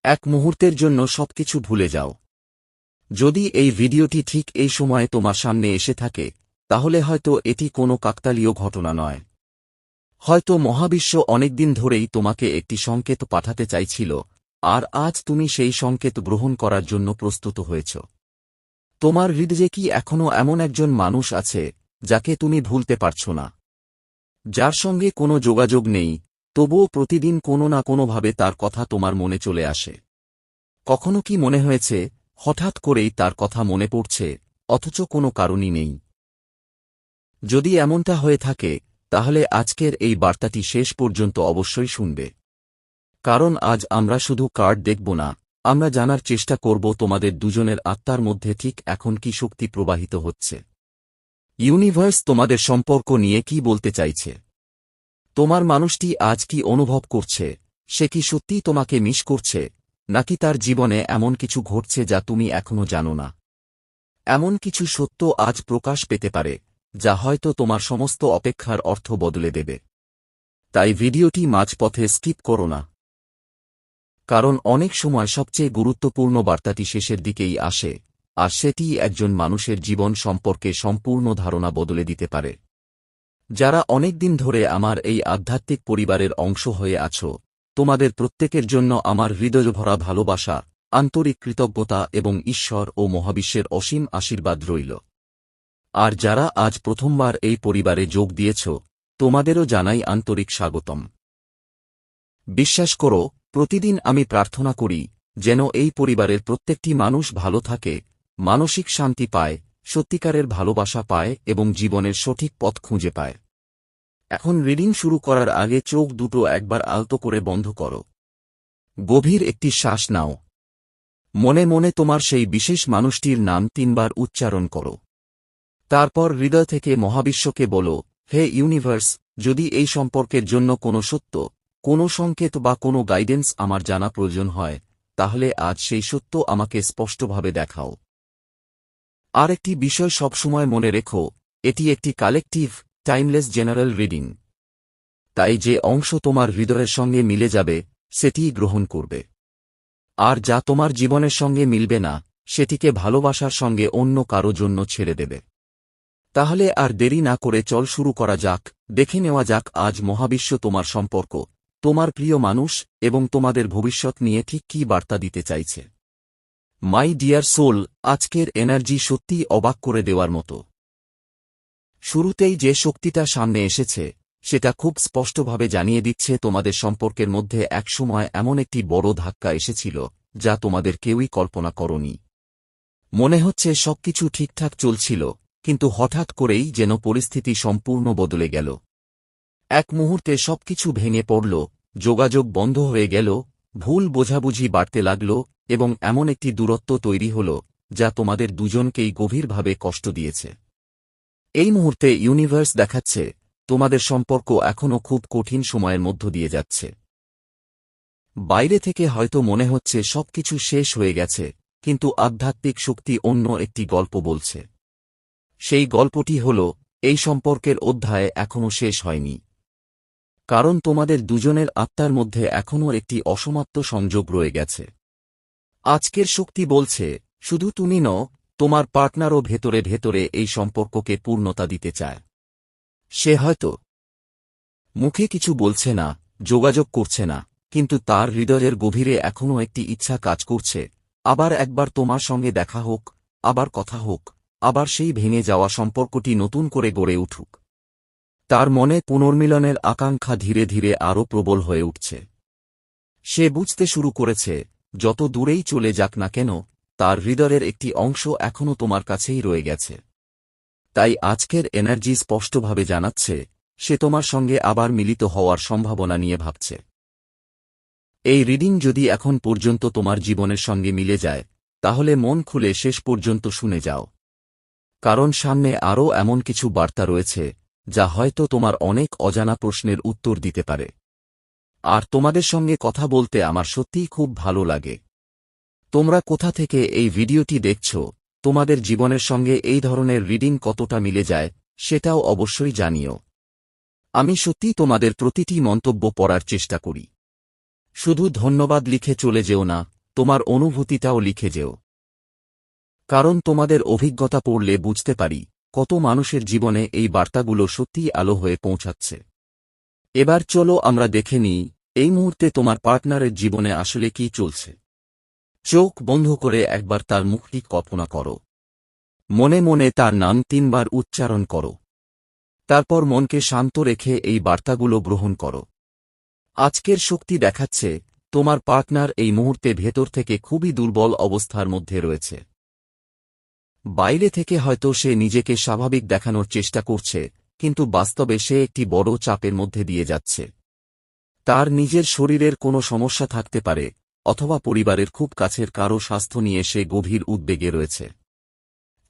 এক মুহূর্তের জন্য সবকিছু ভুলে যাও। যদি এই ভিডিওটি ঠিক এই সময়ে তোমার সামনে এসে থাকে, তাহলে হয়তো এটি কোনো কাকতালীয় ঘটনা নয়। হয়তো মহাবিশ্ব অনেকদিন ধরেই তোমাকে একটি সংকেত পাঠাতে চাইছিল, আর আজ তুমি সেই সংকেত গ্রহণ করার জন্য প্রস্তুত হয়েছ। তোমার হৃদয়ে কি এখনও এমন একজন মানুষ আছে, যাকে তুমি ভুলতে পারছ না? যার সঙ্গে কোনো যোগাযোগ নেই, তবুও প্রতিদিন কোনো না কোনোভাবে তার কথা তোমার মনে চলে আসে। কখনো কি মনে হয়েছে, হঠাৎ করেই তার কথা মনে পড়ছে, অথচ কোনো কারণই নেই? যদি এমনটা হয়ে থাকে, তাহলে আজকের এই বার্তাটি শেষ পর্যন্ত অবশ্যই শুনবে। কারণ আজ আমরা শুধু কার্ড দেখব না, আমরা জানার চেষ্টা করব তোমাদের দুজনের আত্মার মধ্যে ঠিক এখন কি শক্তি প্রবাহিত হচ্ছে। ইউনিভার্স তোমাদের সম্পর্ক নিয়ে কি বলতে চাইছে? তোমার মানুষটি আজ কি অনুভব করছে? সে কি সত্যিই তোমাকে মিস করছে, নাকি তার জীবনে এমন কিছু ঘটছে যা তুমি এখনো জানো না? এমন কিছু সত্য আজ প্রকাশ পেতে পারে, যা হয়তো তোমার সমস্ত অপেক্ষার অর্থ বদলে দেবে। তাই ভিডিওটি মাঝপথে স্কিপ করো না। কারণ অনেক সময় সবচেয়ে গুরুত্বপূর্ণ বার্তাটি শেষের দিকেই আসে, আর সেটিই একজন মানুষের জীবন সম্পর্কে সম্পূর্ণ ধারণা বদলে দিতে পারে। যারা অনেকদিন ধরে আমার এই আধ্যাত্মিক পরিবারের অংশ হয়ে আছো, তোমাদের প্রত্যেকের জন্য আমার হৃদয়ভরা ভালোবাসা, আন্তরিক কৃতজ্ঞতা এবং ঈশ্বর ও মহাবিশ্বের অসীম আশীর্বাদ রইল। আর যারা আজ প্রথমবার এই পরিবারে যোগ দিয়েছ, তোমাদেরও জানাই আন্তরিক স্বাগতম। বিশ্বাস করো, প্রতিদিন আমি প্রার্থনা করি যেন এই পরিবারের প্রত্যেকটি মানুষ ভালো থাকে, মানসিক শান্তি পায়, সত্যিকারের ভালোবাসা পায় এবং জীবনের সঠিক পথ খুঁজে পায়। এখন রিডিং শুরু করার আগে চোখ দুটো একবার আলতো করে বন্ধ করো। গভীর একটি শ্বাস নাও। মনে মনে তোমার সেই বিশেষ মানুষটির নাম 3 বার উচ্চারণ করো। তারপর হৃদয় থেকে মহাবিশ্বকে বলো, হে ইউনিভার্স, যদি এই সম্পর্কের জন্য কোনো সত্য, কোনো সংকেত বা কোনো গাইডেন্স আমার জানা প্রয়োজন হয়, তাহলে আজ সেই সত্য আমাকে স্পষ্টভাবে দেখাও। আর একটি বিষয় সবসময় মনে রেখো, এটি একটি কালেকটিভ, টাইমলেস জেনারেল রিডিং। তাই যে অংশ তোমার হৃদয়ের সঙ্গে মিলে যাবে, সেটিই গ্রহণ করবে। আর যা তোমার জীবনের সঙ্গে মিলবে না, সেটিকে ভালোবাসার সঙ্গে অন্য কারো জন্য ছেড়ে দেবে। তাহলে আর দেরি না করে চল শুরু করা যাক। দেখে নেওয়া যাক আজ মহাবিশ্ব তোমার সম্পর্ক, তোমার প্রিয় মানুষ এবং তোমাদের ভবিষ্যৎ নিয়ে ঠিক কী বার্তা দিতে চাইছে। মাই ডিয়ার সোল, আজকের এনার্জি সত্যিই অবাক করে দেওয়ার মতো। শুরুতেই যে শক্তিটা সামনে এসেছে, সেটা খুব স্পষ্টভাবে জানিয়ে দিচ্ছে তোমাদের সম্পর্কের মধ্যে একসময় এমন একটি বড় ধাক্কা এসেছিল, যা তোমাদের কেউই কল্পনা করনি। মনে হচ্ছে সবকিছু ঠিকঠাক চলছিল, কিন্তু হঠাৎ করেই যেন পরিস্থিতি সম্পূর্ণ বদলে গেল। এক মুহূর্তে সবকিছু ভেঙে পড়ল, যোগাযোগ বন্ধ হয়ে গেল, ভুল বোঝাবুঝি বাড়তে লাগল এবং এমন একটি দূরত্ব তৈরি হল, যা তোমাদের দুজনকেই গভীরভাবে কষ্ট দিয়েছে। এই মুহূর্তে ইউনিভার্স দেখাচ্ছে, তোমাদের সম্পর্ক এখনও খুব কঠিন সময়ের মধ্য দিয়ে যাচ্ছে। বাইরে থেকে হয়তো মনে হচ্ছে সবকিছু শেষ হয়ে গেছে, কিন্তু আধ্যাত্মিক শক্তি অন্য একটি গল্প বলছে। সেই গল্পটি হল, এই সম্পর্কের অধ্যায় এখনও শেষ হয়নি। কারণ তোমাদের দুজনের আত্মার মধ্যে এখনও একটি অসমাপ্ত সংযোগ রয়ে গেছে। আজকের শক্তি বলছে, শুধু তুমি নও, তোমার পার্টনারও ভেতরে ভেতরে এই সম্পর্ককে পূর্ণতা দিতে চায়। সে হয়তো মুখে কিছু বলছে না, যোগাযোগ করছে না, কিন্তু তার হৃদয়ের গভীরে এখনও একটি ইচ্ছা কাজ করছে, আবার একবার তোমার সঙ্গে দেখা হোক, আবার কথা হোক, আবার সেই ভেঙে যাওয়া সম্পর্কটি নতুন করে গড়ে উঠুক। তার মনে পুনর্মিলনের আকাঙ্ক্ষা ধীরে ধীরে আরও প্রবল হয়ে উঠছে। সে বুঝতে শুরু করেছে, যত দূরেই চলে যাক না কেন, তার হৃদয়ের একটি অংশ এখনও তোমার কাছেই রয়ে গেছে। তাই আজকের এনার্জি স্পষ্টভাবে জানাচ্ছে, সে তোমার সঙ্গে আবার মিলিত হওয়ার সম্ভাবনা নিয়ে ভাবছে। এই রিডিং যদি এখন পর্যন্ত তোমার জীবনের সঙ্গে মিলে যায়, তাহলে মন খুলে শেষ পর্যন্ত শুনে যাও। কারণ সামনে আরও এমন কিছু বার্তা রয়েছে, যা হয়তো তোমার অনেক অজানা প্রশ্নের উত্তর দিতে পারে। আর তোমাদের সঙ্গে কথা বলতে আমার সত্যিই খুব ভালো লাগে। তোমরা কোথা থেকে এই ভিডিওটি দেখছ, তোমাদের জীবনের সঙ্গে এই ধরনের রিডিং কতটা মিলে যায়, সেটাও অবশ্যই জানিও। আমি সত্যিই তোমাদের প্রতিটি মন্তব্য পড়ার চেষ্টা করি। শুধু ধন্যবাদ লিখে চলে যেও না, তোমার অনুভূতিটাও লিখে যেও। কারণ তোমাদের অভিজ্ঞতা পড়লে বুঝতে পারি কত মানুষের জীবনে এই বার্তাগুলো সত্যিই আলো হয়ে পৌঁছাচ্ছে। এবার চলো আমরা দেখে নিই এই মুহূর্তে তোমার পার্টনারের জীবনে আসলে কি চলছে। চোখ বন্ধ করে একবার তার মুখটি কল্পনা করো। মনে মনে তার নাম 3 বার উচ্চারণ করো। তারপর মনকে শান্ত রেখে এই বার্তাগুলো গ্রহণ করো। আজকের শক্তি দেখাচ্ছে তোমার পার্টনার এই মুহূর্তে ভেতর থেকে খুবই দুর্বল অবস্থার মধ্যে রয়েছে। বাইরে থেকে হয়তো সে নিজেকে স্বাভাবিক দেখানোর চেষ্টা করছে, কিন্তু বাস্তবে সে একটি বড় চাপের মধ্যে দিয়ে যাচ্ছে। তার নিজের শরীরের কোনো সমস্যা থাকতে পারে, অথবা পরিবারের খুব কাছের কারো স্বাস্থ্য নিয়ে সে গভীর উদ্বেগে রয়েছে।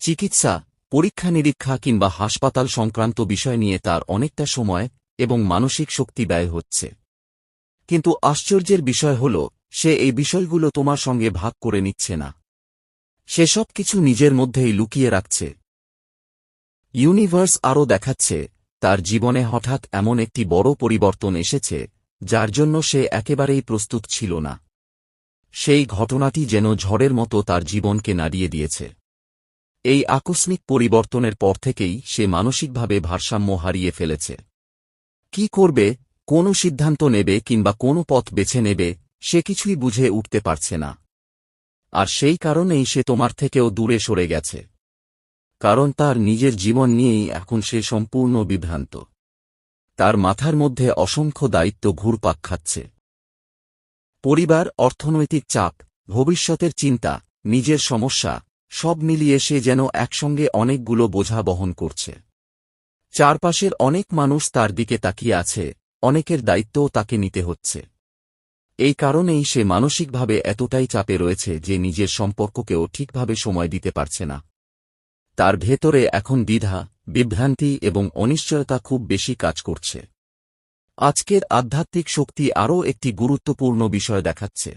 চিকিৎসা, পরীক্ষা নিরীক্ষা কিংবা হাসপাতাল সংক্রান্ত বিষয় নিয়ে তার অনেকটা সময় এবং মানসিক শক্তি ব্যয় হচ্ছে। কিন্তু আশ্চর্যের বিষয় হল সে এই বিষয়গুলো তোমার সঙ্গে ভাগ করে নিচ্ছে না। সে সব কিছু নিজের মধ্যেই লুকিয়ে রাখছে। ইউনিভার্স আরও দেখাচ্ছে তার জীবনে হঠাৎ এমন একটি বড় পরিবর্তন এসেছে যার জন্য সে একেবারেই প্রস্তুত ছিল না। সেই ঘটনাটি যেন ঝড়ের মতো তার জীবনকে নাড়িয়ে দিয়েছে। এই আকস্মিক পরিবর্তনের পর থেকেই সে মানসিকভাবে ভারসাম্য হারিয়ে ফেলেছে। কি করবে, কোন সিদ্ধান্ত নেবে কিংবা কোন পথ বেছে নেবে সে কিছুই বুঝে উঠতে পারছে না। আর সেই কারণেই সে তোমার থেকেও দূরে সরে গেছে। কারণ তার নিজের জীবন নিয়েই এখন সে সম্পূর্ণ বিভ্রান্ত। তার মাথার মধ্যে অসংখ্য দায়িত্ব ঘুরপাক খাচ্ছে। পরিবার, অর্থনৈতিক চাপ, ভবিষ্যতের চিন্তা, নিজের সমস্যা, সব মিলিয়ে সে যেন একসঙ্গে অনেকগুলো বোঝা বহন করছে। চারপাশের অনেক মানুষ তার দিকে তাকিয়ে আছে, অনেকের দায়িত্বও তাকে নিতে হচ্ছে। এই কারণেই সে মানসিকভাবে এতটাই চাপে রয়েছে যে নিজের সম্পর্ককেও ঠিকভাবে সময় দিতে পারছে না। তার ভেতরে এখন দ্বিধা, বিভ্রান্তি এবং অনিশ্চয়তা খুব বেশি কাজ করছে। আজকের আধ্যাত্মিক শক্তি আরও একটি গুরুত্বপূর্ণ বিষয় দেখাচ্ছে।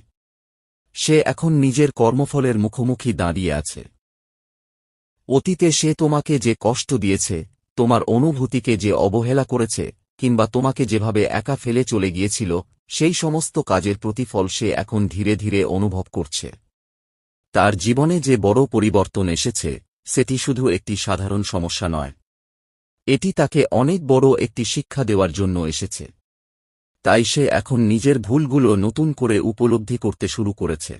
সে এখন নিজের কর্মফলের মুখোমুখি দাঁড়িয়ে আছে। অতীতে সে তোমাকে যে কষ্ট দিয়েছে, তোমার অনুভূতিকে যে অবহেলা করেছে, কিংবা তোমাকে যেভাবে একা ফেলে চলে গিয়েছিল, সেই সমস্ত কাজের প্রতিফল সে এখন ধীরে ধীরে অনুভব করছে। তার জীবনে যে বড় পরিবর্তন এসেছে সেটি শুধু একটি সাধারণ সমস্যা নয়। এটি তাকে অনেক বড় একটি শিক্ষা দেওয়ার জন্য এসেছে। তাই সে এখন নিজের ভুলগুলো নতুন করে উপলব্ধি করতে শুরু করেছে।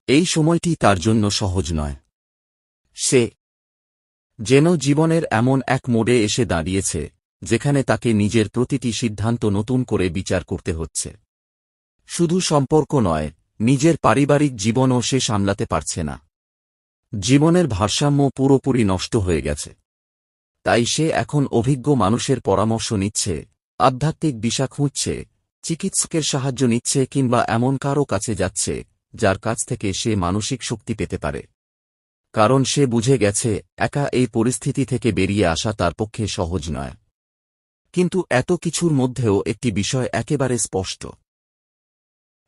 এই সময়টি তার জন্য সহজ নয়। সে যেন জীবনের এমন এক মোড়ে এসে দাঁড়িয়েছে যেখানে তাকে নিজের প্রতিটি সিদ্ধান্ত নতুন করে বিচার করতে হচ্ছে। শুধু সম্পর্ক নয়, নিজের পারিবারিক জীবনও সে সামলাতে পারছে না। জীবনের ভারসাম্য পুরোপুরি নষ্ট হয়ে গেছে। তাই সে এখন অভিজ্ঞ মানুষের পরামর্শ নিচ্ছে, আধ্যাত্মিক দিশা খুঁজছে, চিকিৎসকের সাহায্য নিচ্ছে কিংবা এমন কারও কাছে যাচ্ছে যার কাছ থেকে সে মানসিক শক্তি পেতে পারে। কারণ সে বুঝে গেছে একা এই পরিস্থিতি থেকে বেরিয়ে আসা তার পক্ষে সহজ নয়। কিন্তু এত কিছুর মধ্যেও একটি বিষয় একেবারে স্পষ্ট।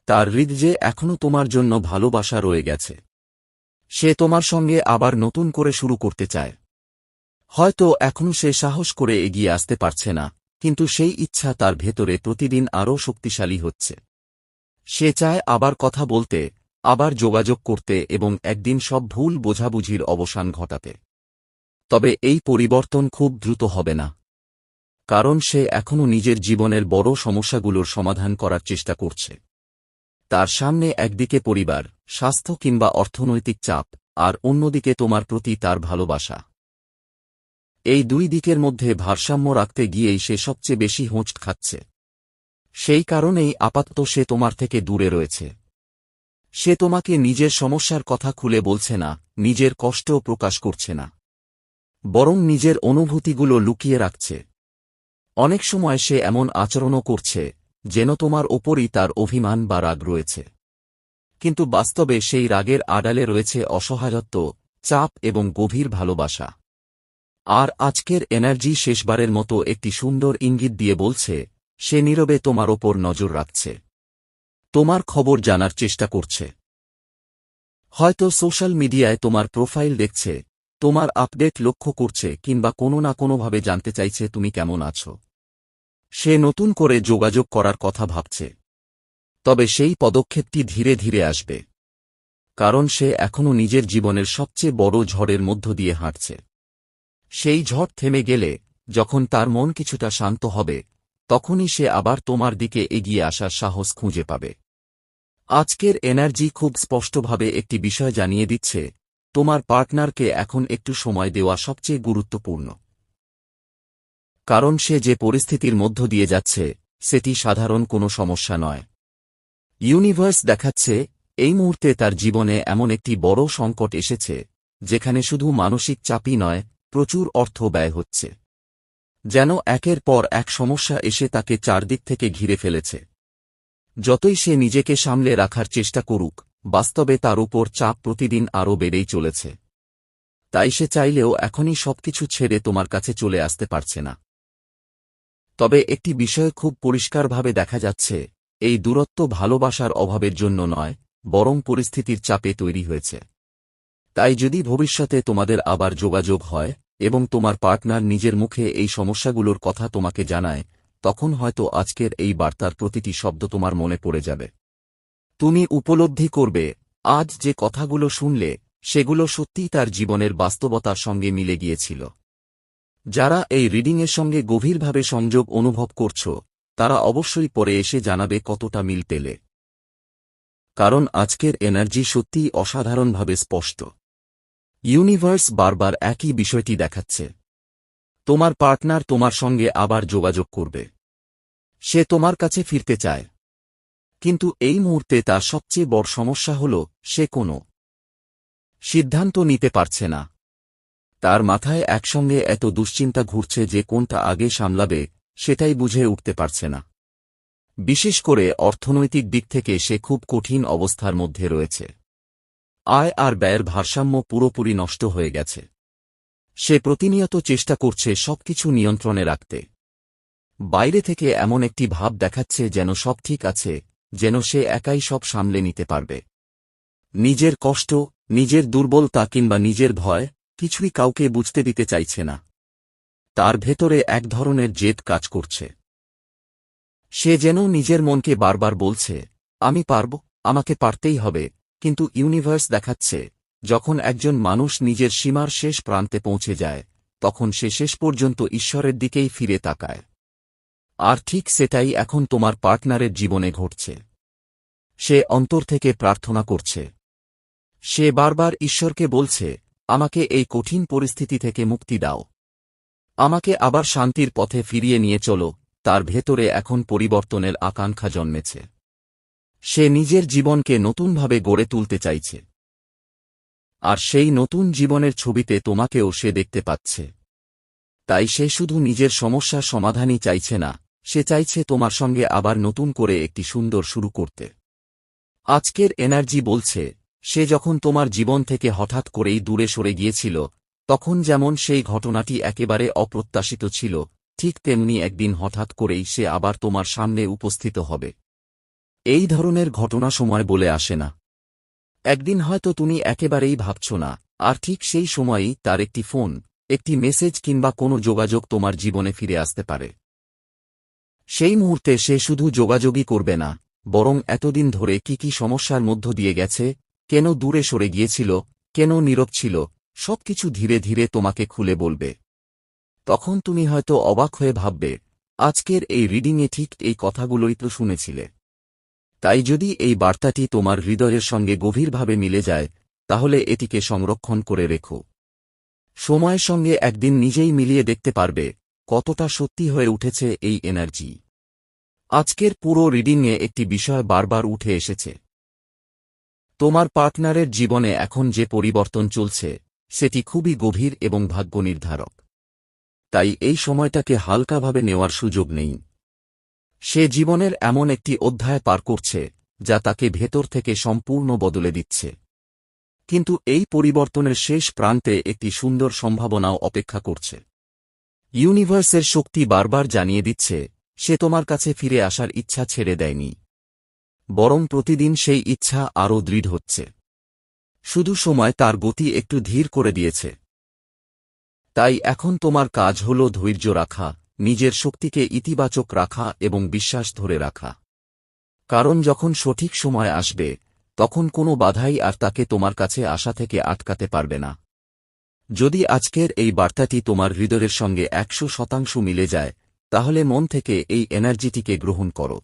তার হৃদয়ে এখনও তোমার জন্য ভালোবাসা রয়ে গেছে। সে তোমার সঙ্গে আবার নতুন করে শুরু করতে চায়। হয়তো এখনও সে সাহস করে এগিয়ে আসতে পারছে না, কিন্তু সেই ইচ্ছা তার ভেতরে প্রতিদিন আরও শক্তিশালী হচ্ছে। সে চায় আবার কথা বলতে, আবার যোগাযোগ করতে এবং একদিন সব ভুল বোঝাবুঝির অবসান ঘটাতে। তবে এই পরিবর্তন খুব দ্রুত হবে না। কারণ সে এখনও নিজের জীবনের বড় সমস্যাগুলোর সমাধান করার চেষ্টা করছে। তার সামনে একদিকে পরিবার, স্বাস্থ্য কিংবা অর্থনৈতিক চাপ, আর অন্যদিকে তোমার প্রতি তার ভালোবাসা। এই দুই দিকের মধ্যে ভারসাম্য রাখতে গিয়েই সে সবচেয়ে বেশি হোঁচট খাচ্ছে। সেই কারণেই আপাতত সে তোমার থেকে দূরে রয়েছে। সে তোমাকে নিজের সমস্যার কথা খুলে বলছে না, নিজের কষ্টও প্রকাশ করছে না, বরং নিজের অনুভূতিগুলো লুকিয়ে রাখছে। অনেক সময় সে এমন আচরণও করছে যেন তোমার ওপরই তার অভিমান বা রাগ রয়েছে। কিন্তু বাস্তবে সেই রাগের আড়ালে রয়েছে অসহায়ত্ব, চাপ এবং গভীর ভালোবাসা। আর আজকের এনার্জি শেষবারের মতো একটি সুন্দর ইঙ্গিত দিয়ে বলছে সে নীরবে তোমার ওপর নজর রাখছে, তোমার খবর জানার চেষ্টা করছে। হয়তো সোশ্যাল মিডিয়ায় তোমার প্রোফাইল দেখছে, তোমার আপডেট লক্ষ্য করছে কিংবা কোনো না কোনোভাবে জানতে চাইছে তুমি কেমন আছো। সে নতুন করে যোগাযোগ করার কথা ভাবছে। তবে সেই পদক্ষেপটি ধীরে ধীরে আসবে। কারণ সে এখনও নিজের জীবনের সবচেয়ে বড় ঝড়ের মধ্য দিয়ে হাঁটছে। সেই ঝড় থেমে গেলে, যখন তার মন কিছুটা শান্ত হবে, তখনই সে আবার তোমার দিকে এগিয়ে আসার সাহস খুঁজে পাবে। আজকের এনার্জি খুব স্পষ্টভাবে একটি বিষয় জানিয়ে দিচ্ছে, তোমার পার্টনারকে এখন একটু সময় দেওয়া সবচেয়ে গুরুত্বপূর্ণ। কারণ সে যে পরিস্থিতির মধ্য দিয়ে যাচ্ছে, সেটি সাধারণ কোনো সমস্যা নয়। ইউনিভার্স দেখাচ্ছে, এই মুহূর্তে তার জীবনে এমন একটি বড় সংকট এসেছে, যেখানে শুধু মানসিক চাপই নয়, প্রচুর অর্থ ব্যয় হচ্ছে। যেন একের পর এক সমস্যা এসে তাকে চারদিক থেকে ঘিরে ফেলেছে। যতই সে নিজেকে সামলে রাখার চেষ্টা করুক, বাস্তবে তার উপর চাপ প্রতিদিন আরও বেড়েই চলেছে। তাই সে চাইলেও এখনই সবকিছু ছেড়ে তোমার কাছে চলে আসতে পারছে না। তবে একটি বিষয় খুব পরিষ্কারভাবে দেখা যাচ্ছে, এই দূরত্ব ভালোবাসার অভাবের জন্য নয়, বরং পরিস্থিতির চাপে তৈরি হয়েছে। তাই যদি ভবিষ্যতে তোমাদের আবার যোগাযোগ হয় এবং তোমার পার্টনার নিজের মুখে এই সমস্যাগুলোর কথা তোমাকে জানায়, তখন হয়তো আজকের এই বার্তার প্রতিটি শব্দ তোমার মনে পড়ে যাবে। তুমি উপলব্ধি করবে, আজ যে কথাগুলো শুনলে, সেগুলো সত্যিই তার জীবনের বাস্তবতার সঙ্গে মিলে গিয়েছিল। যারা এই রিডিংয়ের সঙ্গে গভীরভাবে সংযোগ অনুভব করছ, তারা অবশ্যই পরে এসে জানাবে কতটা মিল পেলে। কারণ আজকের এনার্জি সত্যিই অসাধারণভাবে স্পষ্ট। ইউনিভার্স বারবার একই বিষয়টি দেখাচ্ছে। তোমার পার্টনার তোমার সঙ্গে আবার যোগাযোগ করবে। সে তোমার কাছে ফিরতে চায়। কিন্তু এই মুহূর্তে তার সবচেয়ে বড় সমস্যা হল, সে কোনো সিদ্ধান্ত নিতে পারছে না। তার মাথায় একসঙ্গে এত দুশ্চিন্তা ঘুরছে যে কোনটা আগে সামলাবে, সেটাই বুঝে উঠতে পারছে না। বিশেষ করে অর্থনৈতিক দিক থেকে সে খুব কঠিন অবস্থার মধ্যে রয়েছে। আয় আর ব্যয়ের ভারসাম্য পুরোপুরি নষ্ট হয়ে গেছে। সে প্রতিনিয়ত চেষ্টা করছে সবকিছু নিয়ন্ত্রণে রাখতে। বাইরে থেকে এমন একটি ভাব দেখাচ্ছে যেন সব ঠিক আছে, যেন সে একাই সব সামলে নিতে পারবে। নিজের কষ্ট, নিজের দুর্বলতা কিংবা নিজের ভয়, কিছুই কাউকে বুঝতে দিতে চাইছে না। তার ভেতরে এক ধরনের জেদ কাজ করছে। সে যেন নিজের মনকে বারবার বলছে, আমি পারব, আমাকে পারতেই হবে। কিন্তু ইউনিভার্স দেখাচ্ছে, যখন একজন মানুষ নিজের সীমার শেষ প্রান্তে পৌঁছে যায়, তখন সে শেষ পর্যন্ত ঈশ্বরের দিকেই ফিরে তাকায়। আর ঠিক সেটাই এখন তোমার পার্টনারের জীবনে ঘটছে। সে অন্তর থেকে প্রার্থনা করছে। সে বারবার ঈশ্বরকে বলছে, আমাকে এই কঠিন পরিস্থিতি থেকে মুক্তি দাও। আমাকে আবার শান্তির পথে ফিরিয়ে নিয়ে চলো। তার ভেতরে এখন পরিবর্তনের আকাঙ্ক্ষা জন্মেছে। সে নিজের জীবনকে নতুনভাবে গড়ে তুলতে চাইছে। আর সেই নতুন জীবনের ছবিতে তোমাকেও সে দেখতে পাচ্ছে। তাই সে শুধু নিজের সমস্যার সমাধানই চাইছে না, সে চাইছে তোমার সঙ্গে আবার নতুন করে একটি সুন্দর শুরু করতে। আজকের এনার্জি বলছে, সে যখন তোমার জীবন থেকে হঠাৎ করেই দূরে সরে গিয়েছিল, তখন যেমন সেই ঘটনাটি একেবারে অপ্রত্যাশিত ছিল, ঠিক তেমনি একদিন হঠাৎ করেই সে আবার তোমার সামনে উপস্থিত হবে। এই ধরনের ঘটনা সময় বলে আসে না। একদিন হয়তো তুমি একেবারেই ভাবছ না, আর ঠিক সেই সময়ই তার একটি ফোন, একটি মেসেজ কিংবা কোনো যোগাযোগ তোমার জীবনে ফিরে আসতে পারে। সেই মুহূর্তে সে শুধু যোগাযোগই করবে না, বরং এতদিন ধরে কি সমস্যার মধ্য দিয়ে গেছে, কেন দূরে সরে গিয়েছিল, কেন নীরব ছিল, সবকিছু ধীরে ধীরে তোমাকে খুলে বলবে। তখন তুমি হয়তো অবাক হয়ে ভাববে, আজকের এই রিডিংয়ে ঠিক এই কথাগুলোই তো শুনেছিলে। তাই যদি এই বার্তাটি তোমার হৃদয়ের সঙ্গে গভীরভাবে মিলে যায়, তাহলে এটিকে সংরক্ষণ করে রেখো। সময়ের সঙ্গে একদিন নিজেই মিলিয়ে দেখতে পারবে, কতটা সত্যি হয়ে উঠেছে এই এনার্জি। আজকের পুরো রিডিংয়ে একটি বিষয় বারবার উঠে এসেছে। তোমার পার্টনারের জীবনে এখন যে পরিবর্তন চলছে, সেটি খুবই গভীর এবং ভাগ্য নির্ধারক। তাই এই সময়টাকে হালকাভাবে নেওয়ার সুযোগ নেই। সে জীবনের এমন একটি অধ্যায় পার করছে, যা তাকে ভেতর থেকে সম্পূর্ণ বদলে দিচ্ছে। কিন্তু এই পরিবর্তনের শেষ প্রান্তে একটি সুন্দর সম্ভাবনাও অপেক্ষা করছে। ইউনিভার্সের শক্তি বারবার জানিয়ে দিচ্ছে, সে তোমার কাছে ফিরে আসার ইচ্ছা ছেড়ে দেয়নি। বরং প্রতিদিন সেই ইচ্ছা আরও দৃঢ় হচ্ছে। শুধু সময় তার গতি একটু ধীর করে দিয়েছে। তাই এখন তোমার কাজ হল ধৈর্য রাখা, নিজের শক্তিকে ইতিবাচক রাখা এবং বিশ্বাস ধরে রাখা। কারণ যখন সঠিক সময় আসবে, তখন কোনো বাধাই আর তাকে তোমার কাছে আসা থেকে আটকাতে পারবে না। যদি আজকের এই বার্তাটি তোমার হৃদয়ের সঙ্গে 100% মিলে যায়, তাহলে মন থেকে এই এনার্জিটিকে গ্রহণ করো।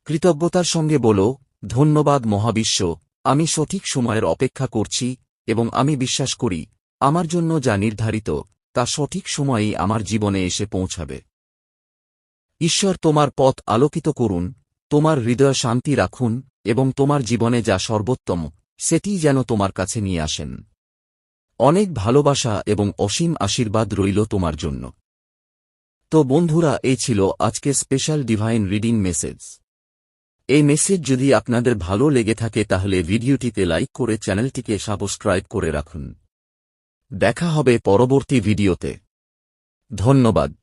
কৃতজ্ঞতার সঙ্গে বলো, ধন্যবাদ মহাবিশ্ব, আমি সঠিক সময়ের অপেক্ষা করছি এবং আমি বিশ্বাস করি আমার জন্য যা নির্ধারিত তা সঠিক সময়েই আমার জীবনে এসে পৌঁছাবে। ঈশ্বর তোমার পথ আলোকিত করুন, তোমার হৃদয় শান্তি রাখুন এবং তোমার জীবনে যা সর্বোত্তম সেটি যেন তোমার কাছে নিয়ে আসেন। অনেক ভালোবাসা এবং অসীম আশীর্বাদ রইল তোমার জন্য। তো বন্ধুরা, এই ছিল আজকে স্পেশাল ডিভাইন রিডিং মেসেজ। এই মেসেজ যদি আপনাদের ভালো লেগে থাকে তাহলে ভিডিওটিতে লাইক করে চ্যানেলটিকে সাবস্ক্রাইব করে রাখুন। দেখা হবে পরবর্তী ভিডিওতে। ধন্যবাদ।